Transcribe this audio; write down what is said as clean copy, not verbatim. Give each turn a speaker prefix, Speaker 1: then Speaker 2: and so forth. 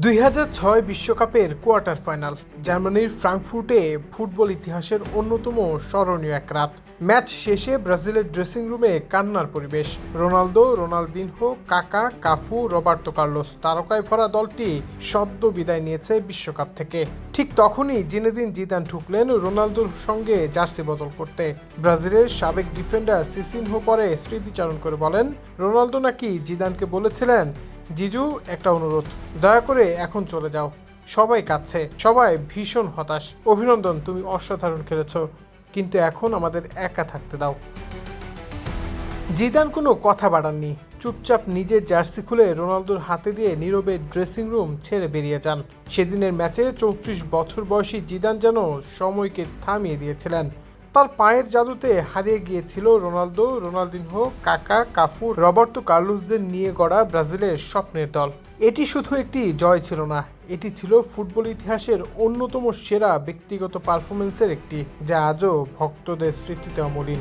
Speaker 1: 2006 বিশ্বকাপের quarter final জার্মানির ফ্রাঙ্কফুর্টে football ইতিহাসের অন্যতম স্মরণীয় এক রাত। ম্যাচ শেষে ব্রাজিলের ড্রেসিং রুমে কান্নার পরিবেশ। রোনালদো, রোনালদিনহো, কাকা, কাফু, রবার্তো কার্লোস তারকায় ভরা দলটি সদ্য বিদায় নিয়েছে বিশ্বকাপ থেকে। ঠিক তখনই জিনেদিন জিদান ঢুকলেন রোনালদোর সঙ্গে জার্সি বদল করতে। ব্রাজিলের সাবেক ডিফেন্ডার সিসিনহো পরে স্মৃতিচারণ করে বলেন, রোনালদো নাকি জিদানকে বলেছিলেন, জিজু একটা অনুরোধ, দয়া করে এখন চলে যাও। সবাই কাঁদছে, সবাই ভীষণ হতাশ। অভিনন্দন, তুমি অসাধারণ খেলেছো, কিন্তু এখন আমাদের একা থাকতে দাও। জিদান কোনো কথা বাড়াননি, চুপচাপ নিজের জার্সি খুলে রোনালদোর হাতে দিয়ে নীরবে ড্রেসিং রুম ছেড়ে বেরিয়ে যান। সেদিনের ম্যাচে 34 বছর বয়সী জিদান যেন সময়কে থামিয়ে দিয়েছিলেন। তার পায়ের জাদুতে হারিয়ে গিয়েছিল রোনালদো, রোনালদিনহো, কাকা, কাফু, রবার্তো কার্লোসদের নিয়ে গড়া ব্রাজিলের স্বপ্নের দল। এটি শুধু একটি জয় ছিল না, এটি ছিল ফুটবল ইতিহাসের অন্যতম সেরা ব্যক্তিগত পারফরমেন্সের একটি, যা আজও ভক্তদের স্মৃতিতে অমলিন।